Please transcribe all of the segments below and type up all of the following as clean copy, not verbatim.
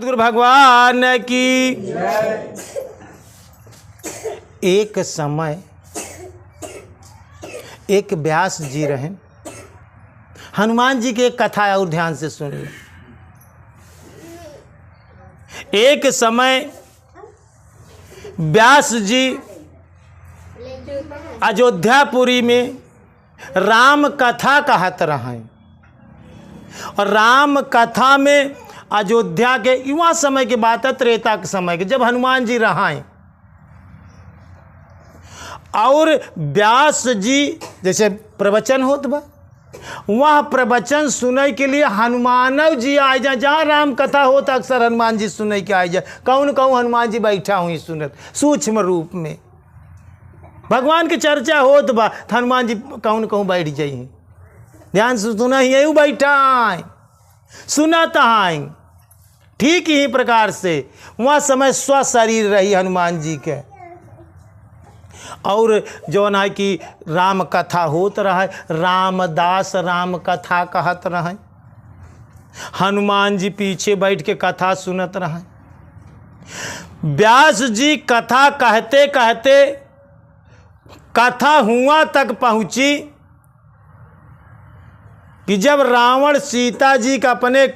गुरु भगवान की। एक समय एक व्यास जी रहे। हनुमान जी की एक कथा और ध्यान से सुनिए। एक समय व्यास जी अयोध्यापुरी में राम कथा कहत रहे और राम कथा में अयोध्या के युवा समय की बात है, त्रेता के समय के, जब हनुमान जी रहाएं और व्यास जी जैसे प्रवचन होत बा, वह प्रवचन सुने के लिए हनुमान जी आ जाए। जहाँ राम कथा होता अक्सर हनुमान जी सुने के आ जाए। कौन कहूँ हनुमान जी बैठा हुई सुनत सूक्ष्म रूप में भगवान की चर्चा होत बा, हनुमान जी कौन कहूँ बैठ जाइए, ध्यान से सुना ही यू बैठा आए सुनत आए। ठीक ही प्रकार से वह समय स्व शरीर रही हनुमान जी के और जो है कि राम कथा होत रहा, रामदास राम कथा कहत रहे। हनुमान जी पीछे बैठ के कथा सुनत रहे। व्यास जी कथा कहते कहते कथा हुआ तक पहुंची कि जब रावण सीता जी का अपने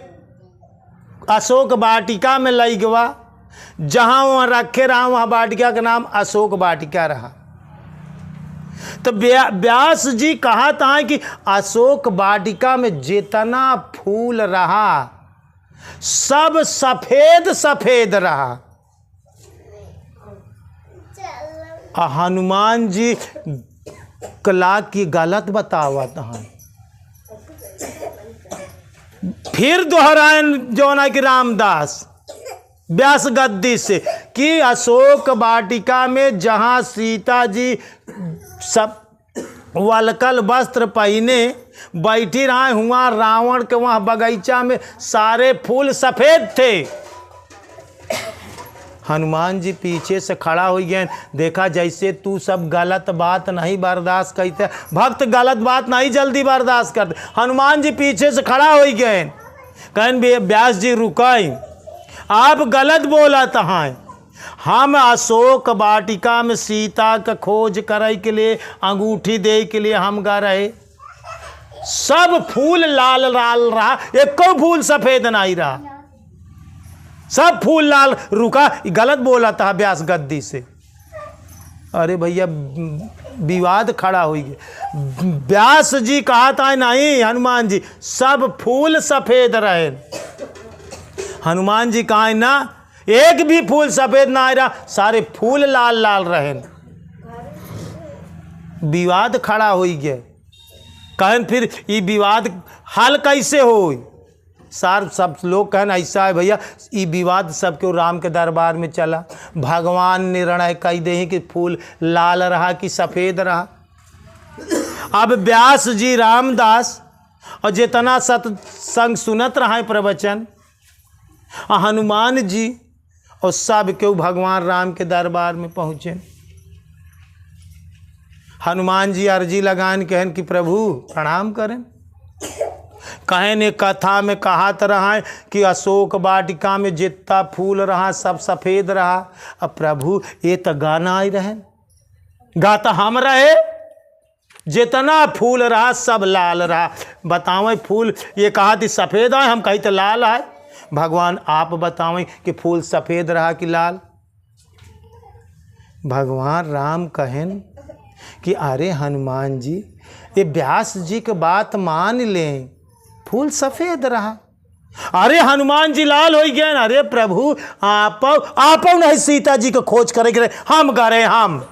अशोक वाटिका में लई गवा, जहाँ वहाँ रखे रहा वहाँ वाटिका का नाम अशोक वाटिका रहा। तो व्यास जी कहा था कि अशोक वाटिका में जितना फूल रहा सब सफेद सफेद रहा। हनुमान जी कला की गलत बतावत हैं। फिर दोहरायन जो ना कि रामदास व्यास गद्दी से कि अशोक वाटिका में जहाँ सीता जी सब वलकल वस्त्र पहने बैठी रहा हुआ, रावण के वहाँ बगीचा में सारे फूल सफ़ेद थे। हनुमान जी पीछे से खड़ा हो गए, देखा जैसे तू सब गलत बात नहीं बर्दाश्त करते, भक्त गलत बात नहीं जल्दी बर्दाश्त करते। हनुमान जी पीछे से खड़ा हो गए, कहन व्यास जी रुकाई, आप गलत बोला तहाँ। हम अशोक वाटिका में सीता का खोज करे के लिए अंगूठी दे के लिए हम गा रहे, सब फूल लाल लाल रहा, एको फूल सफेद नहीं रहा, सब फूल लाल। रुका, गलत बोला था व्यास गद्दी से। अरे भैया विवाद खड़ा हो गया। व्यास जी कहा था नहीं हनुमान जी सब फूल सफेद रहे। हनुमान जी कहा ना एक भी फूल सफेद ना रहा, सारे फूल लाल लाल रहे। विवाद खड़ा हो गया। कहन फिर ये विवाद हल कैसे हो? सार सब लोग कहन ऐसा है भैया, ये विवाद सबके राम के दरबार में चला, भगवान निर्णय कह दे कि फूल लाल रहा कि सफ़ेद रहा। अब व्यास जी रामदास और जितना सत्संग सुनत रहा प्रवचन, हनुमान जी और सब के भगवान राम के दरबार में पहुँचे। हनुमान जी अर्जी लगान कहन कि प्रभु प्रणाम करें। कहन एक कथा में कहात रहा कि अशोक वाटिका में जितना फूल रहा सब सफ़ेद रहा। अब प्रभु ये तो गाना ही रहे, गाता हम रहे, जितना फूल रहा सब लाल रहा। बताओ फूल ये कहा थी सफ़ेद है, हम कही तो लाल है। भगवान आप बताओ कि फूल सफ़ेद रहा कि लाल। भगवान राम कहन कि अरे हनुमान जी ये व्यास जी की बात मान लें, फूल सफ़ेद रहा। अरे हनुमान जी लाल हो गए। अरे प्रभु आप नहीं सीता जी को खोज करे, हम करे हम।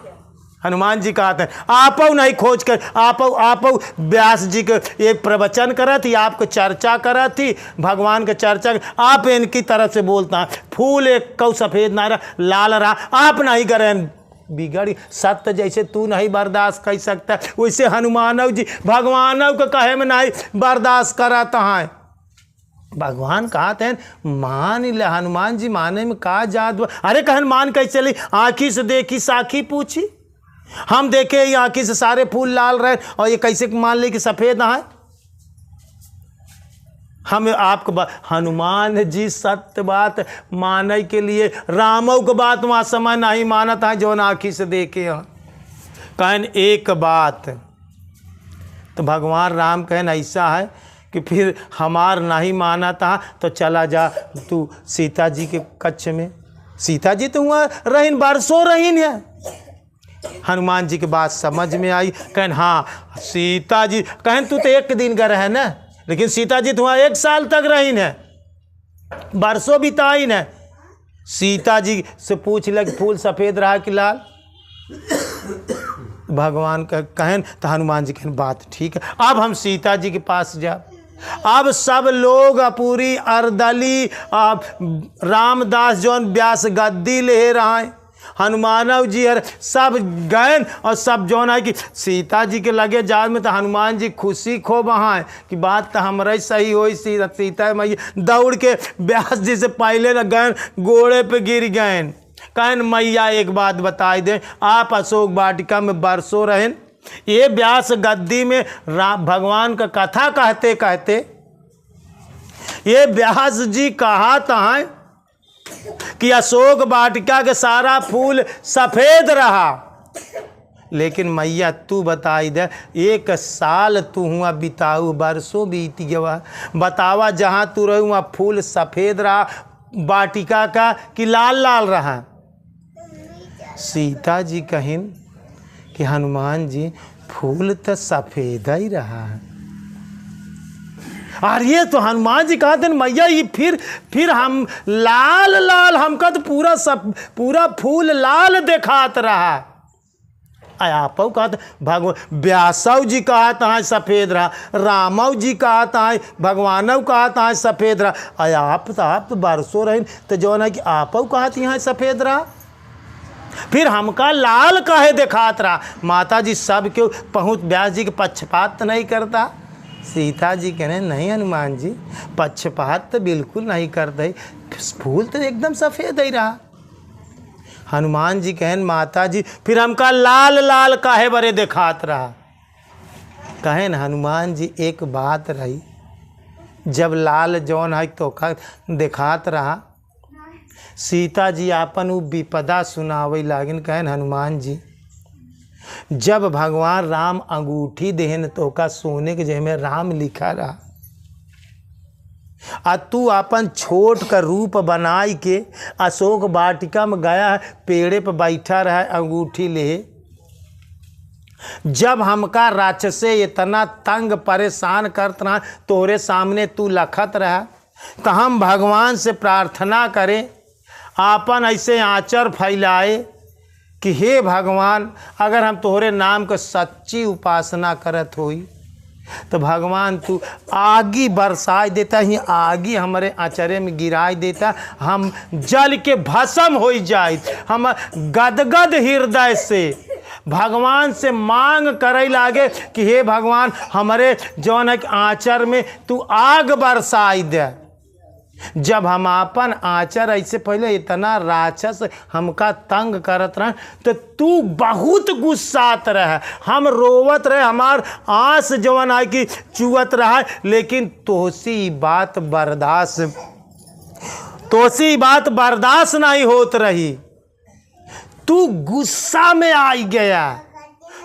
हनुमान जी कहते हैं आप नहीं खोज कर, आप व्यास जी के ये प्रवचन करा थी, आपको चर्चा करा थी, भगवान के चर्चा आप इनकी तरफ से बोलता है फूल एक कौ सफ़ेद ना रहा लाल रहा, आप नहीं करें। बिगड़ सत्य जैसे तू नहीं बर्दाश्त कर सकता, वैसे हनुमानव जी भगवानव के कहे में नहीं बर्दाश्त कराता है। भगवान कहते हैं मान ले। हनुमान जी माने में का जादू। अरे कहन मान कैसे चली, आँखी से देखी साखी पूछी, हम देखे ये आँखी से सारे फूल लाल रहे और ये कैसे मान ले कि सफ़ेद है। हम आपको हनुमान जी सत्य बात माने के लिए रामों के बात वहाँ समय नहीं मानत है जो आँखी से देखे हैं। कहन एक बात तो भगवान राम कहन ऐसा है कि फिर हमार नहीं माना था तो चला जा तू सीता जी के कच्छ में। सीता जी तो वहाँ रहीन, बरसों रहीन है। हनुमान जी की बात समझ में आई। कहन हाँ सीता जी, कहन तू तो एक दिन का रहे ना, लेकिन सीता जी तो वहाँ 1 साल तक रहीन है, बरसों बिताइन है। सीता जी से पूछ लग फूल सफ़ेद रहा कि लाल। भगवान का कहन तो हनुमान जी कहन बात ठीक है, अब हम सीता जी के पास जा। अब सब लोग पूरी अर्दली रामदास जौन व्यास गद्दी ले रहा है, हनुमानव जी हर सब गए और सब जौन है कि सीता जी के लगे जाल में। तो हनुमान जी खुशी खो वहाँ है कि बात तो हमारा सही हो। सीता मैया दौड़ के व्यास जी से पहले न गए, गोड़े पे गिर गए। कहन मैया एक बात बताई दें, आप अशोक वाटिका में बरसों रहें, ये व्यास गद्दी में भगवान का कथा कहते कहते ये व्यास जी कहा था कि अशोक वाटिका के सारा फूल सफ़ेद रहा। लेकिन मैया तू बताई दे, 1 साल तू हुआ बिताऊ, बरसों बीत गया, बतावा जहाँ तू रही वहाँ फूल सफ़ेद रहा वाटिका का कि लाल लाल रहा। सीता जी कहिन कि हनुमान जी फूल तो सफ़ेद ही रहा है। और ये तो हनुमान जी कहते हैं मैया ये फिर हम लाल लाल, हमका तो पूरा फूल लाल देखात रहा। आप कहते भगवान व्यासव जी कहता है सफ़ेद रहा, रामव जी कहता है, भगवानव कहता है सफ़ेद रहा। आप तो बरसों रहे तो जो है कि आप कहती हैं सफ़ेद रहा, फिर हमका लाल काहे दिखात रहा। माता जी सब के पहुँच व्यास जी के पक्षपात नहीं करता। सीता जी कह रहे नहीं हनुमान जी पक्षपात तो बिल्कुल नहीं करते, फूल तो एकदम सफ़ेद ही रहा। हनुमान जी कहन माता जी फिर हमका लाल लाल काहे बरे दिखात रहा। कहन हनुमान जी एक बात रही, जब लाल जौन है तो दिखात रहा, सीता जी आपन वो विपदा सुनावे लागिन। कहन हनुमान जी जब भगवान राम अंगूठी देहन तो का सोने के जगह में राम लिखा रहा, आ तू अपन छोट का रूप बनाई के अशोक वाटिका में गया, पेड़े पर बैठा रहा अंगूठी ले। जब हमका राक्षसे इतना तंग परेशान करत रहा, तोरे सामने तू लखत रहा, तो हम भगवान से प्रार्थना करें आपन ऐसे आंचर फैलाए कि हे भगवान अगर हम तोहरे नाम का सच्ची उपासना करत होई तो भगवान तू आगी बरसाई देता, ही आगी हमारे आचरे में गिराई देता, हम जल के भस्म हो जाए। हम गदगद हृदय से भगवान से मांग करे लागे कि हे भगवान हमारे जौन है आचर में तू आग बरसाई दे। जब हम अपन आचर ऐसे पहले इतना राक्षस हमका तंग करत रहे तो तू बहुत गुस्सात रहे, हम रोवत रहे, हमार आंस जवन है कि चुवत रहा, लेकिन तोसी बात बर्दाश्त नहीं होत रही। तू गुस्सा में आई गया,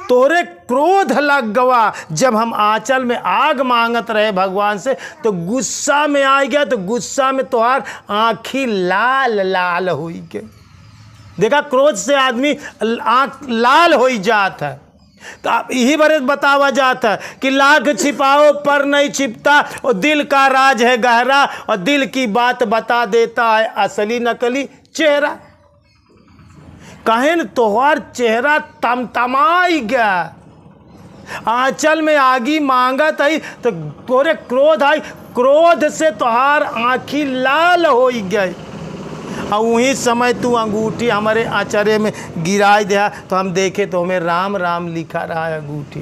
तोरे क्रोध लग गवा। जब हम आंचल में आग मांगत रहे भगवान से तो गुस्सा में आ गया, तो गुस्सा में तोहार आँखी लाल लाल हुई के। देखा क्रोध से आदमी आँख लाल हो जाता है। तो आप यही बारे बतावा जाता है कि लाख छिपाओ पर नहीं छिपता, और दिल का राज है गहरा, और दिल की बात बता देता है असली नकली चेहरा। कहन तोहार चेहरा तमतमाई गया, आंचल में आगी मांगत है तो तोरे क्रोध है, क्रोध से तोहार आँखी लाल हो गई। और वही समय तू अंगूठी हमारे आचरे में गिराई दिया तो हम देखे तो हमें राम राम लिखा रहा है अंगूठी।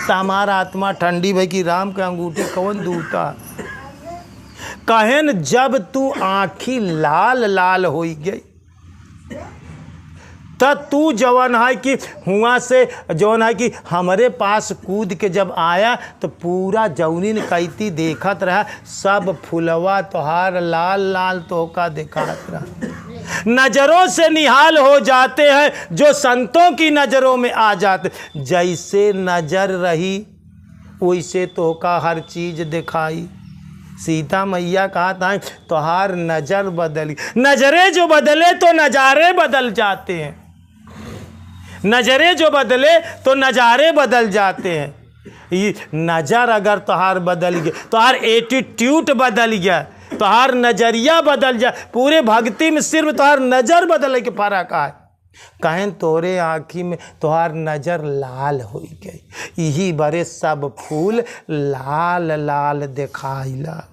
तो हमारा आत्मा ठंडी भाई कि राम के अंगूठी कौन दूता। कहन जब तू आँखी लाल लाल हो गई तो तू जवन है कि हुआ से जवन है कि हमारे पास कूद के जब आया तो पूरा जौनिन कैती देखत रहा, सब फुलवा तोहार लाल लाल तोहका दिखात रहा। नज़रों से निहाल हो जाते हैं जो संतों की नज़रों में आ जाते। जैसे नज़र रही वैसे तोहका हर चीज़ दिखाई। सीता मैया कहा था तोहार नज़र बदली। नज़रें जो बदले तो नज़ारे बदल जाते हैं। नज़रें जो बदले तो नज़ारे बदल जाते हैं। ये नज़र अगर तोहार बदल गया, तोहार एटीट्यूड बदल गया, तोहार नज़रिया बदल जा, पूरे भक्ति में सिर्फ तोहार नज़र बदले के फर्क है। कहें तोरे आँखी में तोहार नज़र लाल हो गई, यही बड़े सब फूल लाल लाल दिखाइला।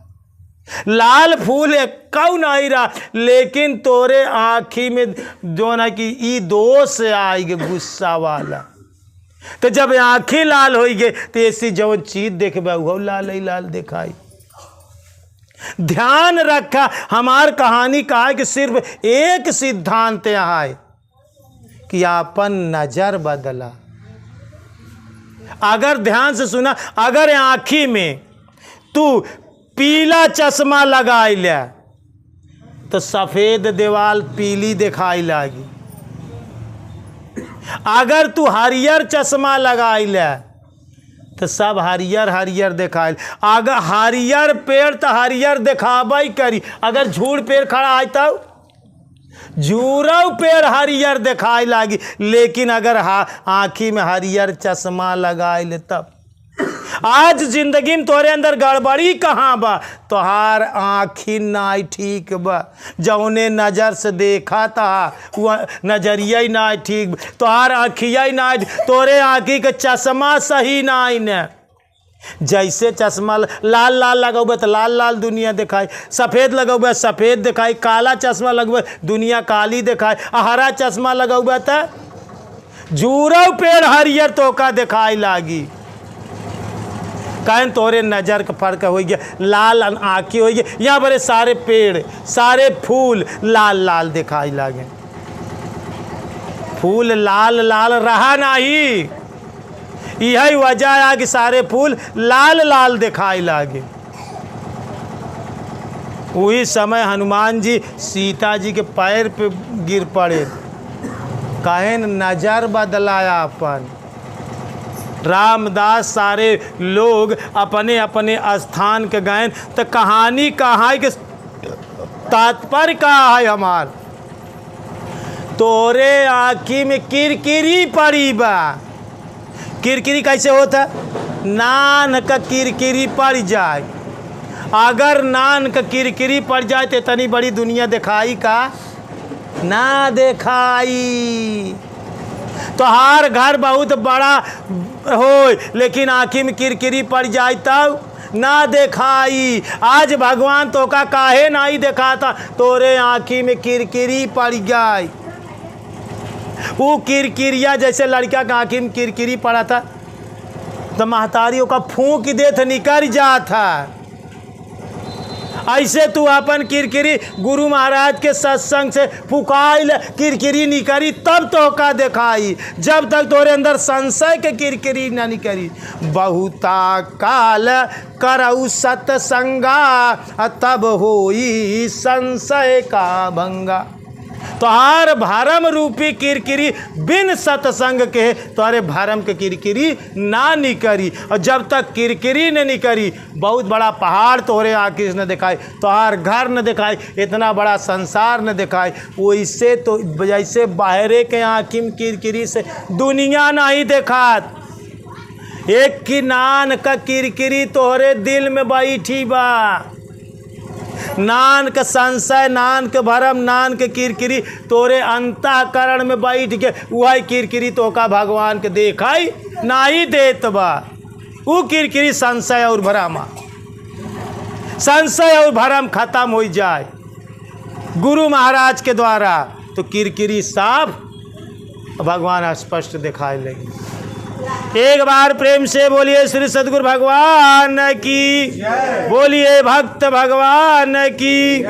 लाल फूल कौन आई रहा, लेकिन तोरे आँखी में जो ना कि ई दोष आएगी गुस्सा वाला। तो जब आँखें लाल हो गई तो ऐसी जवन चीज देखबे वो लाल ही लाल दिखाई। ध्यान रखा, हमार कहानी का है कि सिर्फ एक सिद्धांत यहाँ है कि अपन नजर बदला। अगर ध्यान से सुना, अगर आँखी में तू पीला चश्मा लगाई ले तो सफेद दीवार पीली दिखाई लगी। अगर तू हरियर चश्मा लगाई ले तो सब हरियर हरियर दिखाई। अगर हरियर पेड़ तो हरियर दिखाबे करी, अगर झूड़ पेड़ खड़ा है तब झूरव पेड़ हरियर दिखाई लगी। लेकिन अगर आँखी में हरियर चश्मा लगाई ले तब। आज जिंदगी में तोरे अंदर गड़बड़ी कहाँ बा, तोहार आँखी नाई ठीक बा। जौने नज़र से देखा था वह नजरिया ही नाई ठीक, तोहार आँखिया ही नाई, तोरे आँखी के चश्मा सही नाई न। जैसे चश्मा लाल लाल लगौबे तो लाल लाल दुनिया दिखाई, सफ़ेद लगौबे सफ़ेद दिखाई, काला चश्मा लगबे दुनिया काली दिखाई, हरा चश्मा लगौबे तो झूरव पेड़ हरियर तोका दिखाई लागी। कहें तोरे नज़र का फर्क हो गया, लाल आँखी हो गई। यहाँ बड़े सारे पेड़ सारे फूल लाल लाल दिखाई लागे। फूल लाल लाल रहा नहीं, यही वजह है कि सारे फूल लाल लाल दिखाई लागे। वही समय हनुमान जी सीता जी के पैर पे गिर पड़े, कहें नजर बदलाया अपन। रामदास सारे लोग अपने अपने स्थान के गए तो कहानी कहाँ है कि तात्पर्य कहाँ है हमार। तोरे आँखी में किरकिरी पड़ी बा। किरकिरी कैसे होता, नान का किरकिरी पड़ जाए। अगर नान का किरकिरी पड़ जाए तो इतनी बड़ी दुनिया दिखाई का ना दिखाई। तो हर घर बहुत बड़ा हो लेकिन आँखी में किरकिरी पड़ जाए तब ना दिखाई। आज भगवान तो का काहे नहीं दिखाता, तोरे आँखी में किरकिरी पड़ गई। वो किरकिरिया जैसे लड़का का आँखी में किरकिरी पड़ा था तो महतारियों का फूंक देत निकल जाता। ऐसे तू अपन किरकिरी गुरु महाराज के सत्संग से फुकाइल किरकिरी निकरी तब तो का दिखाई। जब तक तोरे अंदर संशय के किरकिरी न निकरी। बहुता काल करऊ सत्संगा तब होई संशय का भंगा। तोहार भरम रूपी किरकिरी बिन सत्संग के तोहरे भरम के किरकिरी ना निकरी। और जब तक किरकिरी न निकरी बहुत बड़ा पहाड़ तोहरे आँखी न दिखाई, तोहार घर न दिखाई, इतना बड़ा संसार न दिखाई। वैसे तो जैसे बाहरे के आँखी में किरकिरी से दुनिया नहीं दिखात, एक की नान का किरकिरी तोहरे दिल में बैठी बा। नान के संशय, नान के भरम, नान के किरकिरी तोरे अंतःकरण में बैठ के वही किरकिरी तो का भगवान के देखाई नहीं देत बा। वो किरकिरी संशय और भरम, संशय और भरम खत्म हो जाए गुरु महाराज के द्वारा तो किरकिरी साफ भगवान स्पष्ट दिखाई लगी। एक बार प्रेम से बोलिए श्री सद्गुरु भगवान की, बोलिए भक्त भगवान की।